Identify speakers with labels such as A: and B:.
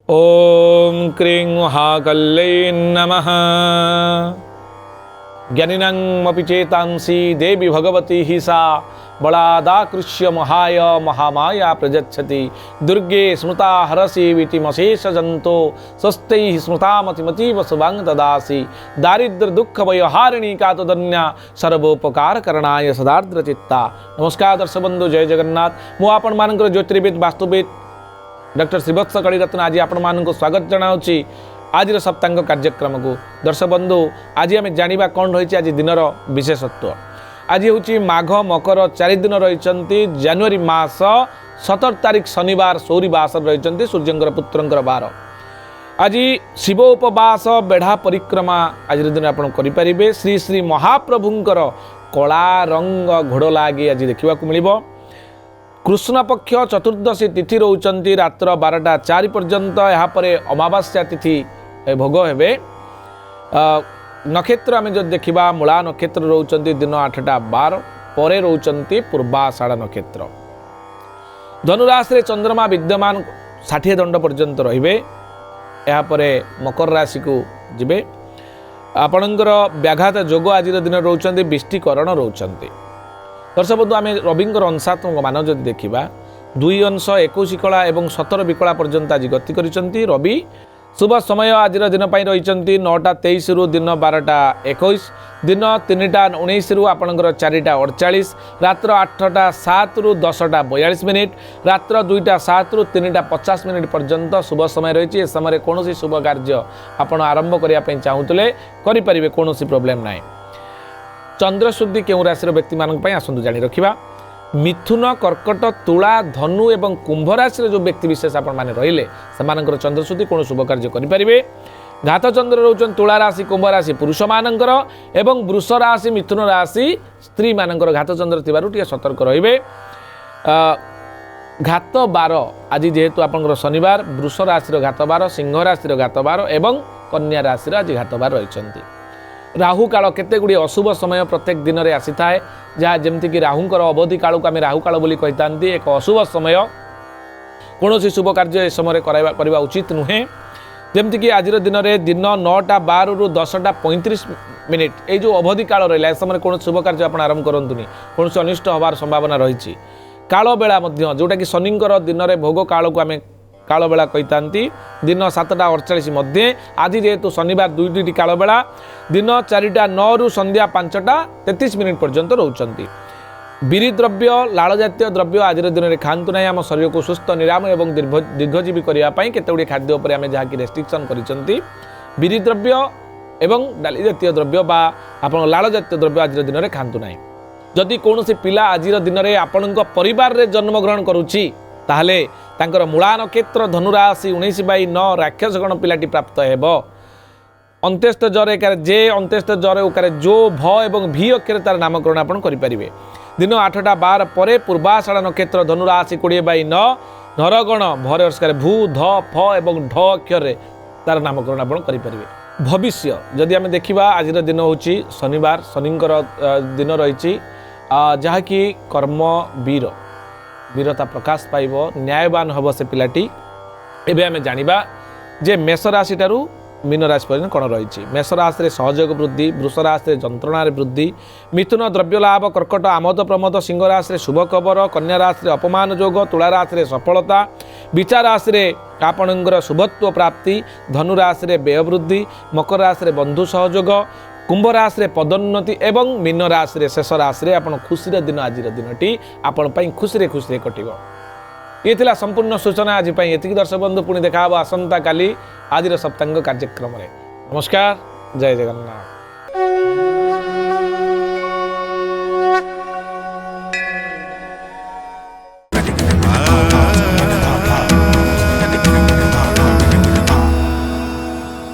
A: ओम क्रीं महाकल्लै नमः। ज्ञानिनामपि चेतांसि देवी भगवती हि सा बलादाकृष्य महाय महामाया प्रयच्छति। दुर्गे स्मृता हरसि वितिमशेष जंतो स्वस्तैः स्मृतामतिमतीव शुभांग ददासि। दारिद्र्य दुख भयहारिणी कातुदन्या सर्वोपकार करणाय सदार्द्र चित्ता। नमस्कार दर्शक बंधु, जय जगन्नाथ। मु आपण मानकर ज्योतिर्विद वास्तुविद डॉक्टर श्रीवत्स कलिरत्न आज आपण मानक स्वागत जनाऊँगी आज सप्तांग कार्यक्रम को। दर्शक बंधु, आज आम जाना कौन रही आज दिनर विशेषत्व। आज हूँ माघ मकर 4 दिन रही जनवरी मास 17 तारिख शनिवार सौरीवास रही सूर्यंकर पुत्रंकर बार। आज शिव उपवास बेढ़ा परिक्रमा आज दिन आप करें। श्री श्री महाप्रभुंकर कला रंग घोड़ लगे आज देखा मिल। कृष्ण पक्ष चतुर्दशी तिथि रोचंती रात्र 12टा 4 पर्यंत। यापर अमावास्या तिथि भोग हेबे। नक्षत्र आम जो देखा मूला नक्षत्र रोचंती दिन 8टा 12 पर रोचंती पूर्वाषाढ़ नक्षत्र। धनुराशि चंद्रमा विद्यमान 60 दंड पर्यंत रहिबे। यापर मकर राशि को जिबे। आपणकर व्याघात जोग आज दिन रोचंती विष्टिकरण रोचंती। दर्शक बंधु, आम रविंकर अंशात्मक मान जब देखा 2 अंश 21 कला और 17 विकला पर्यंत आज गति करिसेंती। रवि शुभ समय आज दिन पर रही 9टा 23 रु दिन 12टा 21, दिन 3टा 19 रु आपणकर 4टा 48, रात्र 8टा 7 रु 10टा 42 मिनिट, रात्र 2टा 7 रु 3टा 50 मिनिट पर्यंत शुभ समय रही। ए समय कौन शुभ कार्य आपड़ आरंभ करने चाहूले करें, कौन प्रोब्लेम ना। चंद्रशुद्धि क्यों राशि व्यक्ति मानक आसतु जानी रखा। मिथुन कर्कट तुला धनु एवं कुंभ राशि जो व्यक्ति विशेष आपण माने रहिले से चंद्रशुद्धि कौन शुभ कार्य करें। घात चंद्र रोचन तुला राशि कुंभ राशि पुरुष मानकर एवं वृष राशि मिथुन राशि स्त्री मानकर घात चंद्र थिबारु टिके सतर्क रहिबे। घात 12 आज जेहेतु आपनकर शनिवार वृष राशि घात 12, सिंह राशि घात 12 एवं कन्या राशि आज घात 12 रही। राहु काल केते गुडी अशुभ समय प्रत्येक दिन में आसी थाए, जहाँ जमती राहुंकर अवधि काल को आम राहु काल बोली कही एक अशुभ समय। कौन शुभ कार्य समय करवा उचित नुहे। जमती आज दिन में दिन 9टा 12 रु 10टा 35 मिनिट ये जो अवधि काल रहा है समय कौन शुभ कार्य आप आरंभ करूँ, कौन अनिष्ट हबार संभावना रही। काल बेला जोटा कि शनिंकर दिन में भोग काल को आम काल बेला कही दिन 7टा 48 मध्य। आज जेहेतु शनिवार 2टी काल बेला दिन 4टा 9 रु संध्या 5टा 33 मिनिट पर्यंत रोचंती। बीरी द्रव्य लाल जातीय द्रव्य आज दिन में खातु ना। आम शरीर को सुस्थ निराम और दीर्घजीवी करने केतगुड़ी खाद्य उपर आम जहाँ कि रेस्ट्रिक्शन करिसेंती। बीरी द्रव्य एवं डाली जातीय द्रव्य बा आपन लाल जातीय द्रव्य आज दिन में खातु ना। जदि कौन पिला आज दिन में आपण परिवार रे जन्मग्रहण करुच्ची ताहले तांकर मूला नक्षत्र धनुराशि 19/9 राक्षसगण पिलाटी प्राप्त हेब। अंत्यस्थ जर एकार जे अंत्यस्थ जर उकार जो भ एवं भी अक्षर तार नामकरण आपण करें। दिन 8टा 12 पर पूर्वाषाढ़ नक्षत्र धनुराशि 20/9 नरगण भर भू ध फ एवं ढ अक्षर तार नामकरण आपण करें। भविष्य जदि आम देखा आज दिन हूँ शनिवार शनिंकर दिन रही, जहाँ कि कर्म वीर वीरता प्रकाश पाइब, न्यायवान हम से पिलाटी। एवं आम जाना जे मेष राशि ठारू मीन राशि पर्यटन कौन रही। मेष राशि सहयोग वृद्धि, वृष राशि जंत्रणा वृद्धि, मिथुन द्रव्य लाभ, कर्कट आमोद प्रमोद, सिंह राशि शुभ खबर, कन्या राशि अपमान जोग, तुला राशि सफलता, विचार राशि आपणकर शुभत्व प्राप्ति, धनु राशि व्यय वृद्धि, मकर राशि बंधु सहयोग, कुंभ राशि पदोन्नति एवं मीन राशि शेष राशि आपण खुशी दिन आज दिनटी आपण खुशी खुशी कटिब। ये थिला संपूर्ण सूचना आज ये दर्शक बंधु पुणी देखा आसंता काली आज सप्तांग कार्यक्रम। नमस्कार, जय जगन्नाथ।